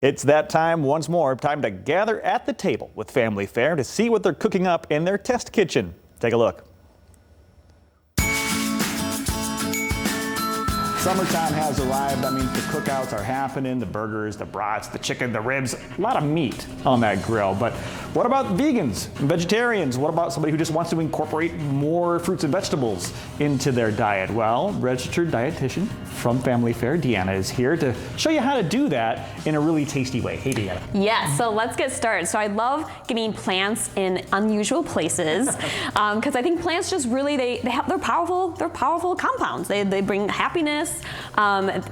It's that time once more, time to gather at the table with Family Fare to see what they're cooking up in their test kitchen. Take a look. Summertime has arrived. That means the cookouts are happening, the burgers, the brats, the chicken, the ribs, a lot of meat on that grill. But what about vegans and vegetarians? What about somebody who just wants to incorporate more fruits and vegetables into their diet? Well, registered dietitian from Family Fare, Deanna, is here to show you how to do that in a really tasty way. Hey, Deanna. Yeah, so let's get started. So I love getting plants in unusual places because I think plants just really, they're powerful compounds. They bring happiness.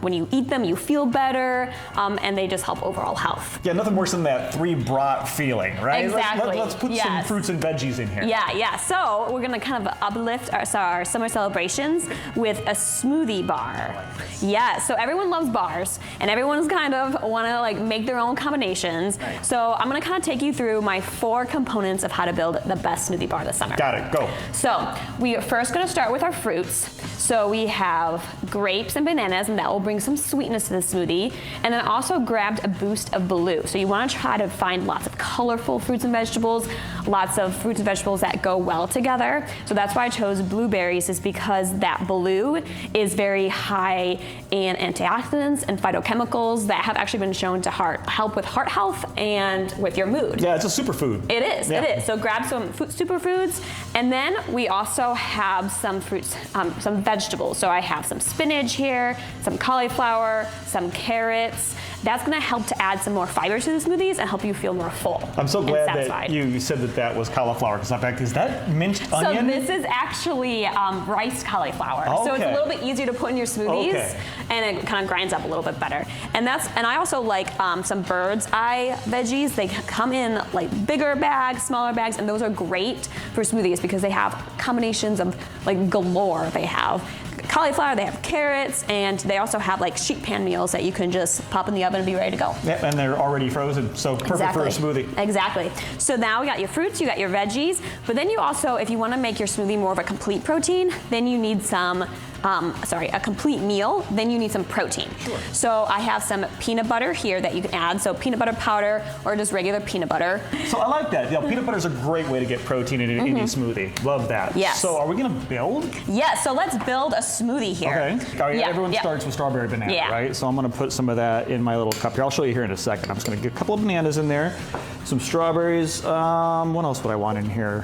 When you eat them, you feel better, and they just help overall health. Yeah, nothing worse than that three brat feeling, right? Exactly. Let's put some fruits and veggies in here. Yeah. So we're gonna kind of uplift our summer celebrations with a smoothie bar. Yeah. So everyone loves bars, and everyone's kind of wanna like make their own combinations. Right. So I'm gonna kind of take you through my 4 components of how to build the best smoothie bar this summer. Got it. Go. So we are first gonna start with our fruits. So we have grapes and bananas, and that will bring some sweetness to the smoothie. And then also grabbed a boost of blue. So you want to try to find lots of colorful fruits and vegetables, lots of fruits and vegetables that go well together. So that's why I chose blueberries, is because that blue is very high in antioxidants and phytochemicals that have actually been shown to help with heart health and with your mood. Yeah, it's a superfood. It is, yeah. It is. So grab some superfoods, and then we also have some fruits, some vegetables. So I have some spinach here, some cauliflower, some carrots. That's gonna help to add some more fiber to the smoothies and help you feel more full. I'm so glad that you said that was cauliflower, because in fact, is that minced onion? So this is actually riced cauliflower. Okay. So it's a little bit easier to put in your smoothies, and it kind of grinds up a little bit better. And I also like some bird's eye veggies. They come in like bigger bags, smaller bags, and those are great for smoothies because they have combinations of like galore. They have cauliflower, they have carrots, and they also have like sheet pan meals that you can just pop in the oven and be ready to go. Yep, and they're already frozen, so perfect for a smoothie. Exactly. So now we got your fruits, you got your veggies, but then you also, if you want to make your smoothie more of a complete protein, then you need some a complete meal, then you need some protein. Sure. So I have some peanut butter here that you can add, so peanut butter powder or just regular peanut butter. So I like that. Peanut butter is a great way to get protein in any smoothie. Love that. Yes. So are we gonna build? Yeah, so let's build a smoothie here. Okay. Everyone starts with strawberry banana, right? So I'm gonna put some of that in my little cup here. I'll show you here in a second. I'm just gonna get a couple of bananas in there, some strawberries. What else would I want in here?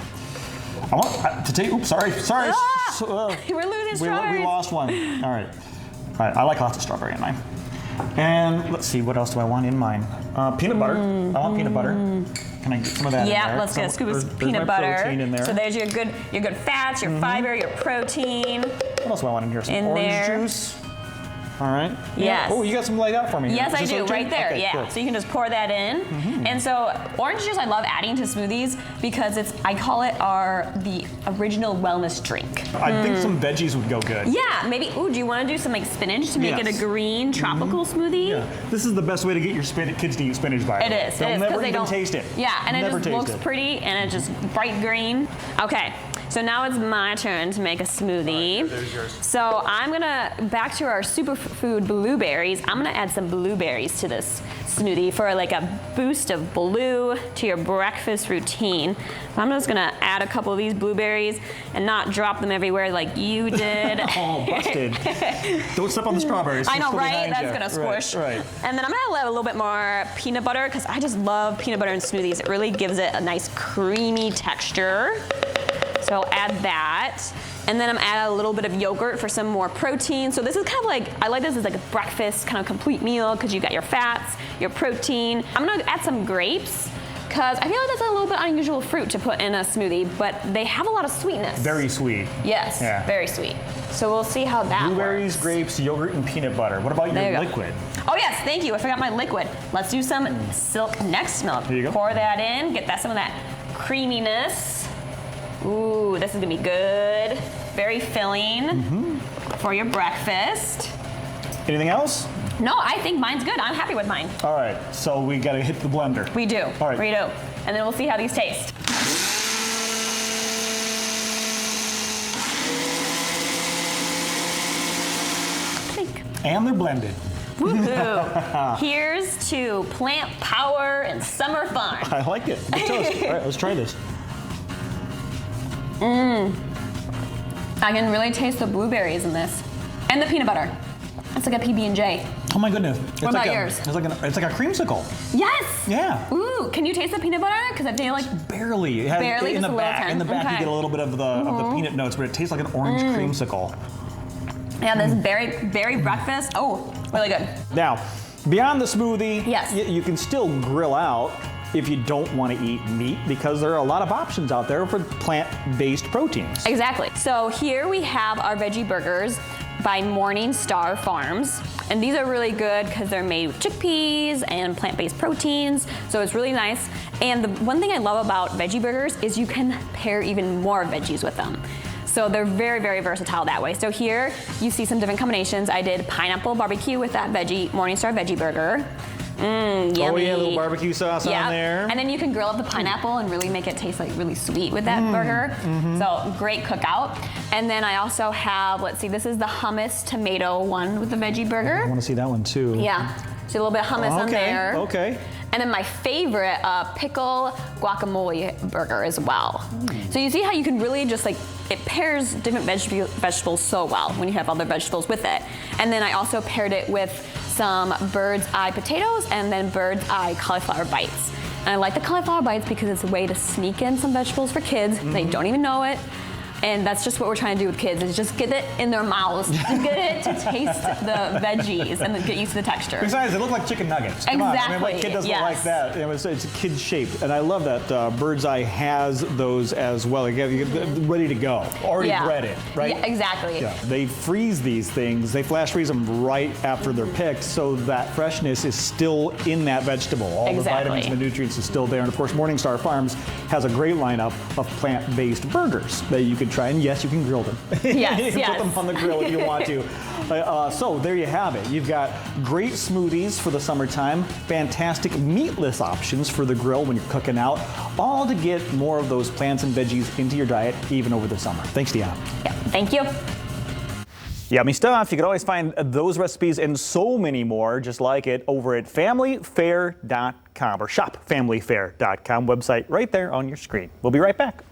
I want to take. Oops, sorry. We're losing strawberries. We lost one. All right. I like lots of strawberry in mine. And let's see, what else do I want in mine? Peanut butter. I want peanut butter. Can I get some of that in there? Yeah, let's get a scoop of peanut butter. Protein in there. So there's your good fats, your fiber, your protein. What else do I want in here? Some orange juice. All right. Yes. Oh, you got some laid out for me. Yes, I do, right there. Okay, yeah. cool. So you can just pour that in. And so orange juice I love adding to smoothies because I call it the original wellness drink. I think some veggies would go good. Yeah, maybe. Ooh, do you want to do some like spinach to make it a green tropical smoothie? Yeah. This is the best way to get your kids to eat spinach by. It is. They'll never even taste it. Yeah, and it just looks pretty and it's just bright green. Okay. So now it's my turn to make a smoothie. There's yours. So I'm back to our superfood blueberries. I'm gonna add some blueberries to this smoothie for like a boost of blue to your breakfast routine. So I'm just gonna add a couple of these blueberries and not drop them everywhere like you did. Oh, busted. Don't step on the strawberries. I know, right? That's gonna squish. Right. And then I'm gonna add a little bit more peanut butter because I just love peanut butter in smoothies. It really gives it a nice creamy texture. So I'll add that. And then I'm add a little bit of yogurt for some more protein. So this is kind of like, I like this as like a breakfast kind of complete meal because you've got your fats, your protein. I'm gonna add some grapes because I feel like that's a little bit unusual fruit to put in a smoothie, but they have a lot of sweetness. Very sweet. Yes, very sweet. So we'll see how that Blueberries, works. Grapes, yogurt, and peanut butter. What about your liquid? Oh yes, thank you, I forgot my liquid. Let's do some Silk Next milk. Here you go. Pour that in, get some of that creaminess. Ooh, this is gonna be good. Very filling for your breakfast. Anything else? No, I think mine's good. I'm happy with mine. All right, so we gotta hit the blender. We do. All right. We do. And then we'll see how these taste. And they're blended. Woohoo! Here's to plant power and summer fun. I like it. Good toast. All right, let's try this. I can really taste the blueberries in this, and the peanut butter. It's like a PB&J. Oh my goodness. What about yours? It's like a creamsicle. Yes. Yeah. Ooh, can you taste the peanut butter? Because I feel like Barely. It has, barely, in just the a back. little In the back, okay. you get a little bit of the peanut notes, but it tastes like an orange creamsicle. Yeah, this berry breakfast. Oh, really good. Now, beyond the smoothie, Yes. you can still grill out if you don't want to eat meat, because there are a lot of options out there for plant-based proteins. Exactly. So here we have our veggie burgers by Morning Star Farms. And these are really good because they're made with chickpeas and plant-based proteins. So it's really nice. And the one thing I love about veggie burgers is you can pair even more veggies with them. So they're very, very versatile that way. So here you see some different combinations. I did pineapple barbecue with that Morning Star veggie burger. Yummy. Oh yeah, a little barbecue sauce on there. And then you can grill up the pineapple and really make it taste like really sweet with that burger. So great cookout. And then I also have, let's see, this is the hummus tomato one with the veggie burger. I want to see that one too. Yeah, so a little bit of hummus on there. Okay. And then my favorite, pickle guacamole burger as well. So you see how you can really just like, it pairs different vegetables so well when you have other vegetables with it. And then I also paired it with some bird's eye potatoes and then bird's eye cauliflower bites. And I like the cauliflower bites because it's a way to sneak in some vegetables for kids. They don't even know it. And that's just what we're trying to do with kids, is just get it in their mouths, get it to taste the veggies and then get used to the texture. Besides, they look like chicken nuggets. Come on, I mean, what kid doesn't like that? It's a kid shaped, and I love that Bird's Eye has those as well. You get ready to go, already breaded, right? Yeah, exactly. Yeah. They freeze these things. They flash freeze them right after they're picked, so that freshness is still in that vegetable. All the vitamins and the nutrients are still there. And of course, Morning Star Farms has a great lineup of plant-based burgers that you can try, and yes, you can grill them. Yes, you can put them on the grill if you want to. So there you have it. You've got great smoothies for the summertime, fantastic meatless options for the grill when you're cooking out, all to get more of those plants and veggies into your diet even over the summer. Thanks, Deanna. Yeah, thank you. Yummy stuff. You can always find those recipes and so many more just like it over at familyfare.com or shopfamilyfare.com, website right there on your screen. We'll be right back.